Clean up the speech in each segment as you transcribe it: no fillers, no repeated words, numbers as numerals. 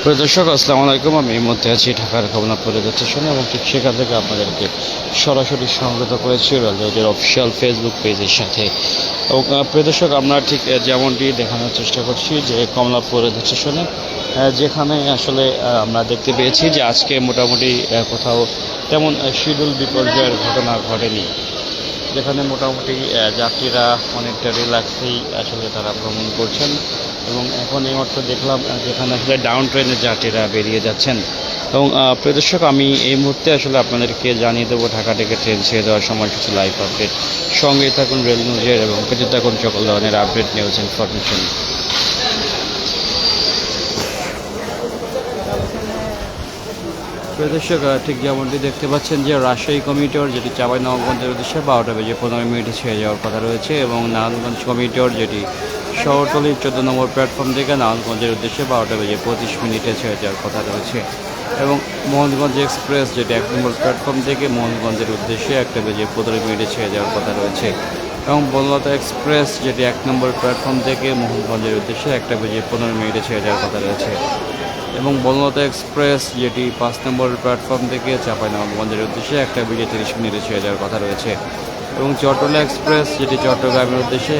প্রিয় দর্শক, আসসালামু আলাইকুম। আমি এই মুহূর্তে আছি ঢাকার কমলাপুর রেলওয়ে স্টেশনে এবং ঠিক সেখান থেকে আপনাদেরকে সরাসরি সংযুক্ত করেছি রেলওয়ের অফিসিয়াল ফেসবুক পেজের সাথে। এবং প্রিয় দর্শক, আমরা ঠিক যেমনটি দেখানোর চেষ্টা করছি যে কমলাপুর রেলওয়ে স্টেশনে যেখানে আসলে আমরা দেখতে পেয়েছি যে আজকে মোটামুটি কোথাও তেমন শিডিউল বিপর্যয়ের ঘটনা ঘটেনি, যেখানে মোটামুটি যাত্রীরা অনেকটা রিল্যাক্সেই আসলে তারা ভ্রমণ করছেন। এবং এখন এই মাত্র দেখলাম যেখানে আসলে ডাউন ট্রেনের যাত্রীরা বেরিয়ে যাচ্ছেন। এবং প্রিয় দর্শক, আমি এই মুহূর্তে আসলে আপনাদেরকে জানিয়ে দেবো ঢাকা থেকে ট্রেন ছেড়ে দেওয়ার সময়সূচি লাইভ আপডেট। সঙ্গে থাকুন রেল নিউজের এবং পেতে থাকুন সকল ধরনের আপডেট নিউজ ইনফরমেশন। প্রিয় দর্শক, ঠিক যেমনটি দেখতে পাচ্ছেন যে রাজশাহী কমিউটার যেটি চাঁপাইনবাবগঞ্জের উদ্দেশ্যে 12:15 ছেড়ে যাওয়ার কথা রয়েছে, এবং নারায়ণগঞ্জ কমিউটার যেটি শহরতলির 14 নম্বর প্ল্যাটফর্ম থেকে নারায়ণগঞ্জের উদ্দেশ্যে 12:25 ছেড়ে যাওয়ার কথা রয়েছে। এবং মোহনগঞ্জ এক্সপ্রেস যেটি 1 নম্বর প্ল্যাটফর্ম থেকে মোহনগঞ্জের উদ্দেশ্যে 1:15 ছেড়ে যাওয়ার কথা রয়েছে। এবং বনলতা এক্সপ্রেস যেটি 1 নম্বর প্ল্যাটফর্ম থেকে মোহনগঞ্জের উদ্দেশ্যে 1:15 ছেড়ে যাওয়ার কথা রয়েছে। এবং বনলতা এক্সপ্রেস যেটি 5 নম্বর প্ল্যাটফর্ম থেকে চাঁপাইনবাবগঞ্জের উদ্দেশ্যে 1:30 ছেড়ে যাওয়ার কথা রয়েছে। এবং চট্টলা এক্সপ্রেস যেটি চট্টগ্রামের উদ্দেশ্যে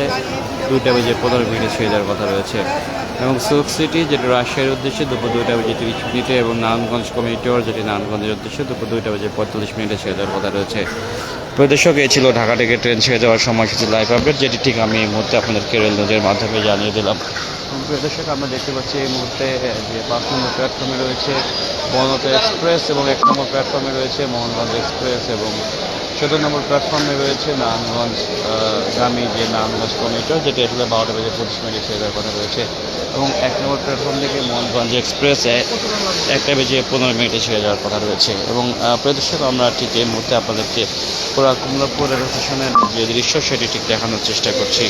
2:15 ছেড়ে যাওয়ার কথা রয়েছে। এবং সুখ সিটি যেটি রাজশাহীর উদ্দেশ্যে দুপুর 2:30 এবং নারায়ণগঞ্জ কমিউটার যেটি নারায়ণগঞ্জের উদ্দেশ্যে দুপুর 2:45 ছেড়ে যাওয়ার কথা রয়েছে। প্রদর্শক, এই ছিল ঢাকা থেকে ট্রেন ছেড়ে যাওয়ার সময়সূচি লাইভ আপডেট, যেটি ঠিক আমি এই মুহূর্তে আপনাদেরকে রেল নিউজের মাধ্যমে জানিয়ে দিলাম। প্রদর্শক, আমরা দেখতে পাচ্ছি এই মুহূর্তে যে 5 নম্বর প্ল্যাটফর্মে রয়েছে বনলতা এক্সপ্রেস এবং 1 নম্বর প্ল্যাটফর্মে রয়েছে মোহনগঞ্জ এক্সপ্রেস এবং 14 নম্বর প্ল্যাটফর্মে রয়েছে নারায়ণগঞ্জ গামী যে নারায়ণগঞ্জ কমিউটার যেটি আসলে 12:25 ছেড়ে যাওয়ার কথা রয়েছে। এবং 1 নম্বর প্ল্যাটফর্ম থেকে মোহনগঞ্জ এক্সপ্রেস 1:15 ছেড়ে যাওয়ার কথা রয়েছে। এবং প্রদর্শক, আমরা ঠিক এই মুহূর্তে আপনাদেরকে পুরা কমলাপুর রেল স্টেশনের যে দৃশ্য সেটি ঠিক দেখানোর চেষ্টা করছি।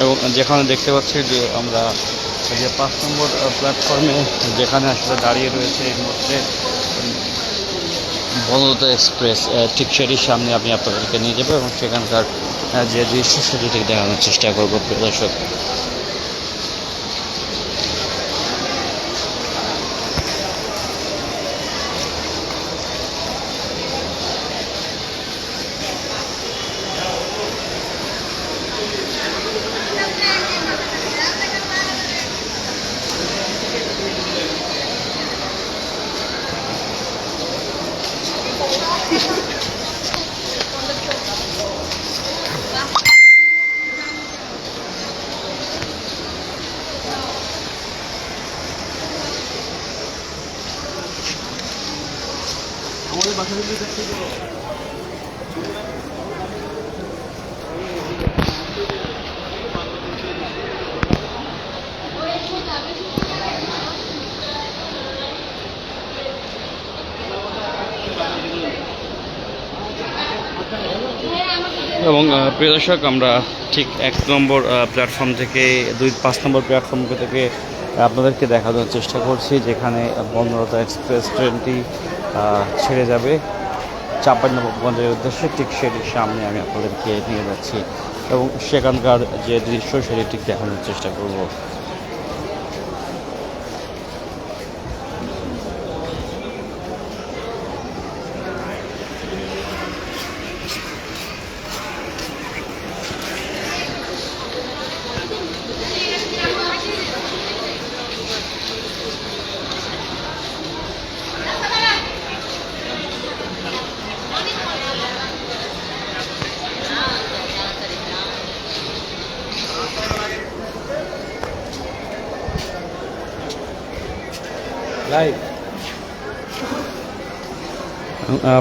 এবং যেখানে দেখতে পাচ্ছি যে আমরা যে 5 নম্বর প্ল্যাটফর্মে যেখানে আসলে দাঁড়িয়ে রয়েছে এই মুহূর্তে বনলতা এক্সপ্রেস, ঠিক সেটির সামনে আমি আপনাদেরকে নিয়ে যাবো এবং সেখানকার যে দৃশ্য সেটি ঠিক দেখানোর চেষ্টা করবো প্রিয় দর্শক। আমাদের বাসা এবং প্রিয় দর্শক, আমরা ঠিক 1 নম্বর প্ল্যাটফর্ম থেকে 5 নম্বর প্ল্যাটফর্ম থেকে আপনাদেরকে দেখানোর চেষ্টা করছি, যেখানে বনলতা এক্সপ্রেস ট্রেনটি ছেড়ে যাবে চাঁপাইনবাবগঞ্জের উদ্দেশ্যে। ঠিক সেটির সামনে আমি আপনাদেরকে নিয়ে যাচ্ছি এবং সেখানকার যে দৃশ্য সেটি ঠিক দেখানোর চেষ্টা করব।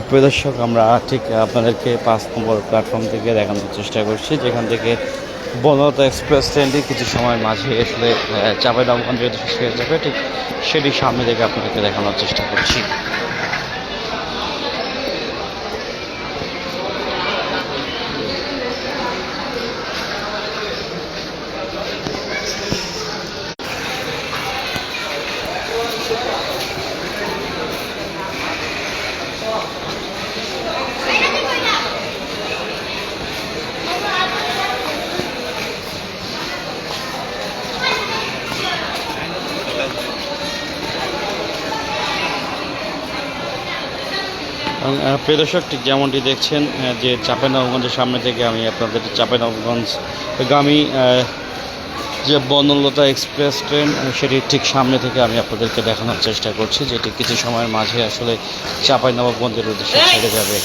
প্রিয় দর্শক, আমরা ঠিক আপনাদেরকে 5 নম্বর প্ল্যাটফর্ম থেকে দেখানোর চেষ্টা করছি, যেখান থেকে বনলতা এক্সপ্রেস ট্রেনটি কিছু সময় মাঝে আসলে চাঁপাইনবাবগঞ্জের উদ্দেশ্যে ছেড়ে যাবে। ঠিক সেটির সামনে থেকে আপনাদেরকে দেখানোর চেষ্টা করছি। প্রিয় দর্শক, ঠিক যেমনটি দেখছেন যে চাঁপাইনবাবগঞ্জের সামনে থেকে আমি আপনাদের চাঁপাইনবাবগঞ্জগামী যে বনলতা এক্সপ্রেস ট্রেন সেটির ঠিক সামনে থেকে আমি আপনাদেরকে দেখানোর চেষ্টা করছি, যেটি কিছু সময়ের মাঝে আসলে চাঁপাইনবাবগঞ্জের উদ্দেশ্যে ছেড়ে যাবে।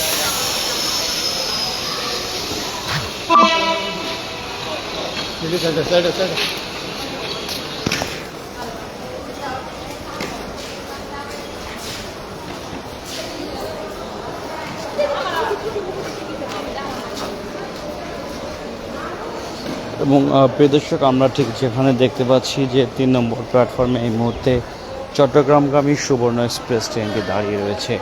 এবং প্রিয় দর্শক, আমরা ঠিক যেখানে দেখতে পাচ্ছি যে 3 নম্বর প্ল্যাটফর্মে এই মুহূর্তে চট্টগ্রামগামী সুবর্ণ এক্সপ্রেস ট্রেনটি দাঁড়িয়ে রয়েছে।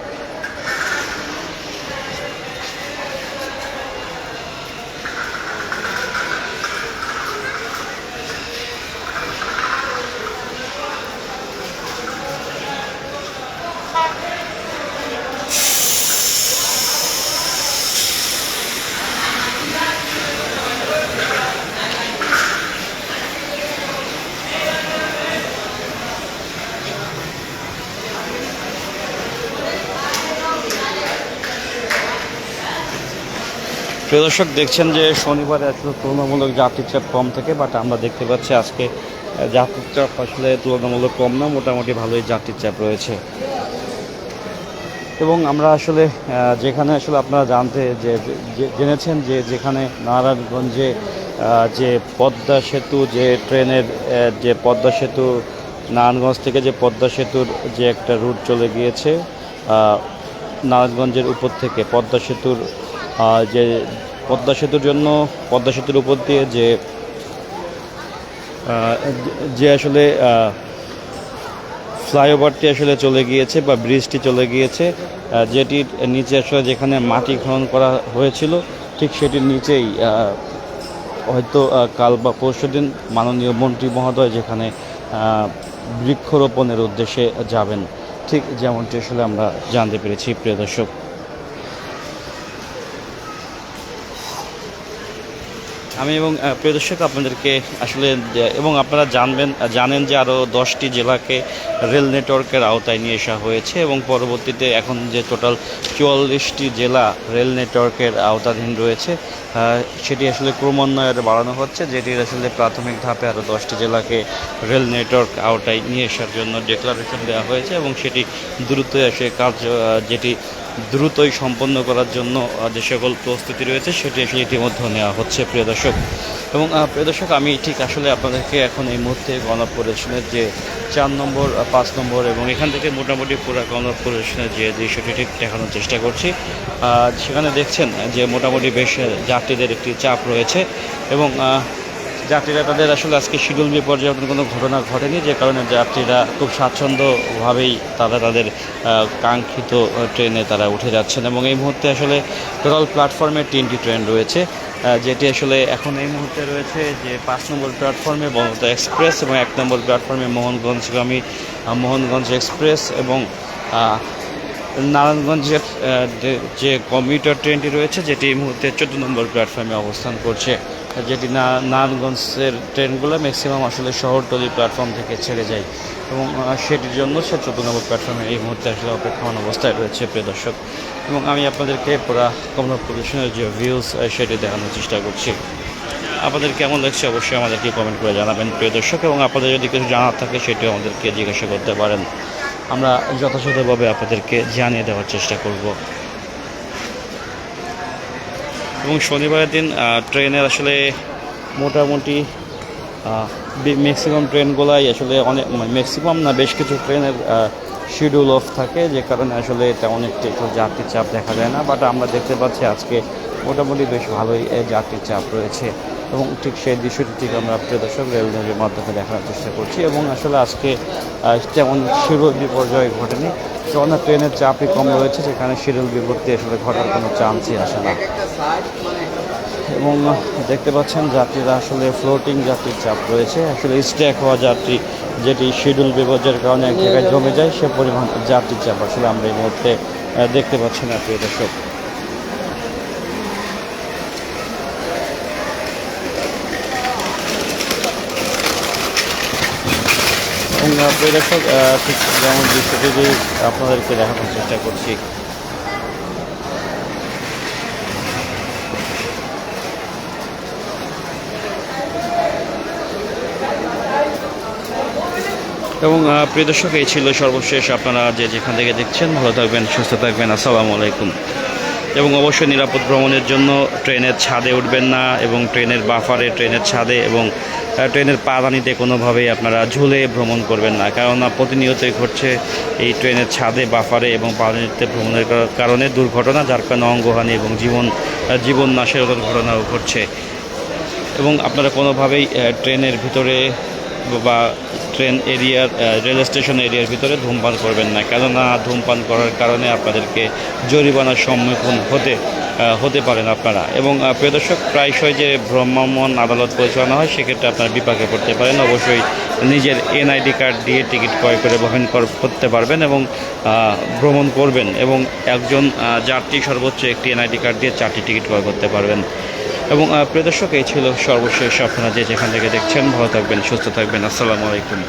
প্রিয় দর্শক, দেখছেন যে শনিবারে আসলে তুলনামূলক যাত্রীর চাপ কম থাকে, বাট আমরা দেখতে পাচ্ছি আজকে যাত্রীর চাপ আসলে তুলনামূলক কম না, মোটামুটি ভালোই যাত্রীর চাপ রয়েছে। এবং আমরা আসলে যেখানে আসলে আপনারা জেনেছেন যে যেখানে নারায়ণগঞ্জে যে পদ্মা সেতু, যে ট্রেনের যে পদ্মা সেতু, নারায়ণগঞ্জ থেকে যে পদ্মা সেতুর যে একটা রুট চলে গিয়েছে নারায়ণগঞ্জের উপর থেকে পদ্মা সেতুর যে পদ্মা সেতুর জন্য পদ্মা সেতুর উপর দিয়ে যে আসলে ফ্লাইওভারটি আসলে চলে গিয়েছে বা ব্রিজটি চলে গিয়েছে, যেটির নিচে আসলে যেখানে মাটি খনন করা হয়েছিল ঠিক সেটির নিচেই হয়তো কাল বা পরশুদিন মাননীয় মন্ত্রী মহোদয় যেখানে বৃক্ষরোপণের উদ্দেশ্যে যাবেন, ঠিক যেমনটি আসলে আমরা জানতে পেরেছি। প্রিয় দর্শক, আমি এবং প্রিয় দর্শক আপনাদেরকে আসলে এবং আপনারা জানেন যে আরও 10টি জেলাকে রেল নেটওয়ার্কের আওতায় নিয়ে আসা হয়েছে এবং পরবর্তীতে এখন যে টোটাল 44টি জেলা রেল নেটওয়ার্কের আওতাধীন রয়েছে সেটি আসলে ক্রমান্বয়ে বাড়ানো হচ্ছে, যেটির আসলে প্রাথমিক ধাপে আরও 10টি জেলাকে রেল নেটওয়ার্ক আওতায় নিয়ে আসার জন্য ডিক্লারেশন দেওয়া হয়েছে এবং সেটি দ্রুতই আসে যেটি দ্রুতই সম্পন্ন করার জন্য যে সকল প্রস্তুতি রয়েছে সেটি আসলে ইতিমধ্যে নেওয়া হচ্ছে। প্রিয় দর্শক, এবং প্রিয় দর্শক, আমি ঠিক আসলে আপনাদেরকে এখন এই মুহূর্তে গণপরিবহনের যে 4 নম্বর 5 নম্বর এবং এখান থেকে মোটামুটি পুরো গণপরিবহনের যে দৃশ্যটি ঠিক দেখানোর চেষ্টা করছি। সেখানে দেখছেন যে মোটামুটি বেশ যাত্রীদের একটি চাপ রয়েছে এবং যাত্রীরা তাদের আসলে আজকে শিডিউল বিপর্যয়ের কোনো ঘটনা ঘটেনি, যে কারণে যাত্রীরা খুব স্বাচ্ছন্দ্যভাবেই তাদের কাঙ্ক্ষিত ট্রেনে তারা উঠে যাচ্ছেন। এবং এই মুহূর্তে আসলে টোটাল প্ল্যাটফর্মে 3টি ট্রেন রয়েছে, যেটি আসলে এখন এই মুহূর্তে রয়েছে যে 5 নম্বর প্ল্যাটফর্মে বনলতা এক্সপ্রেস এবং 1 নম্বর প্ল্যাটফর্মে মোহনগঞ্জগামী মোহনগঞ্জ এক্সপ্রেস এবং নারায়ণগঞ্জের যে কমিউটার ট্রেনটি রয়েছে যেটি এই মুহূর্তে 14 নম্বর প্ল্যাটফর্মে অবস্থান করছে, যেটি নারায়ণগঞ্জের ট্রেনগুলো ম্যাক্সিমাম আসলে শহরতলি প্ল্যাটফর্ম থেকে ছেড়ে যায় এবং সেটির জন্য সে 14 নম্বর প্ল্যাটফর্মে এই মুহূর্তে আসলে অপেক্ষমান অবস্থায় রয়েছে। প্রিয় দর্শক, এবং আমি আপনাদেরকে পুরো গণপরিবহনের যে ভিউজ সেটি দেখানোর চেষ্টা করছি। আপনাদের কেমন লাগছে অবশ্যই আমাদেরকে কমেন্ট করে জানাবেন প্রিয় দর্শক, এবং আপনাদের যদি কিছু জানার থাকে সেটিও আমাদেরকে জিজ্ঞাসা করতে পারেন, আমরা যথাযথভাবে আপনাদেরকে জানিয়ে দেওয়ার চেষ্টা করব। এবং শনিবারের দিন ট্রেনের আসলে মোটামুটি ম্যাক্সিমাম ট্রেনগুলাই আসলে অনেক ম্যাক্সিমাম না বেশ কিছু ট্রেনের শিডিউল অফ থাকে, যে কারণে আসলে তেমন একটু যাত্রীর চাপ দেখা যায় না, বাট আমরা দেখতে পাচ্ছি আজকে মোটামুটি বেশ ভালোই যাত্রীর চাপ রয়েছে এবং ঠিক সেই দৃশ্যটি ঠিক আমরা প্রিয় দর্শক রেল নিউজের মাধ্যমে দেখানোর চেষ্টা করছি। এবং আসলে আজকে তেমন শিডিউল বিপর্যয় ঘটেনি, যখন ট্রেনের চাপই কম রয়েছে সেখানে শিডিউল বিপত্তি আসলে ঘটার কোনো চান্সই আসে না। এবং দেখতে পাচ্ছেন যাত্রীরা আসলে ফ্লোটিং যাত্রীর চাপ রয়েছে, আসলে স্ট্যাক হওয়া যাত্রী যেটি শিডিউল বিপর্যয়ের কারণে এক জায়গায় জমে যায় সে পরিমাণ যাত্রীর চাপ আসলে আমরা এই মুহূর্তে দেখতে পাচ্ছি না প্রিয় দর্শক। এবং প্রিয় দর্শক, ঠিক যেমন দৃশ্যটি আপনাদেরকে দেখানোর চেষ্টা করছি। এবং প্রিয় দর্শক, এই ছিল সর্বশেষ। আপনারা যে যেখান থেকে দেখছেন ভালো থাকবেন, সুস্থ থাকবেন। আসসালামু আলাইকুম। এবং অবশ্যই নিরাপদ ভ্রমণের জন্য ট্রেনের ছাদে উঠবেন না, এবং ট্রেনের বাফারে, ট্রেনের ছাদে এবং ট্রেনের পাদানিতে কোনোভাবেই আপনারা ঝুলে ভ্রমণ করবেন না, কেননা প্রতিনিয়তই ঘটছে এই ট্রেনের ছাদে, বাফারে এবং পাদানিতে ভ্রমণের কারণে দুর্ঘটনা, যার কারণে অঙ্গহানি এবং জীবন নাশের ঘটনাও ঘটছে। এবং আপনারা কোনোভাবেই ট্রেনের ভিতরে বা ট্রেন এরিয়ার, রেল স্টেশন এরিয়ার ভিতরে ধূমপান করবেন না, কেননা ধূমপান করার কারণে আপনাদেরকে জরিমানার সম্মুখীন হতে পারেন আপনারা। এবং প্রিয় দর্শক, প্রায়শই যে ভ্রাম্যমাণ আদালত পরিচালনা হয়, সেক্ষেত্রে আপনারা বিপাকে পড়তে পারেন। অবশ্যই নিজের এনআইডি কার্ড দিয়ে টিকিট ক্রয় করে ভ্রমণ করতে পারবেন এবং ভ্রমণ করবেন। এবং একজন যাত্রী সর্বোচ্চ একটি এনআইডি কার্ড দিয়ে 4টি টিকিট ক্রয় করতে পারবেন। এবং প্রিয় দর্শক, এই ছিল সর্বশেষ। আপনারা যে যেখান থেকে দেখছেন ভালো থাকবেন, সুস্থ থাকবেন। আসসালামু আলাইকুম।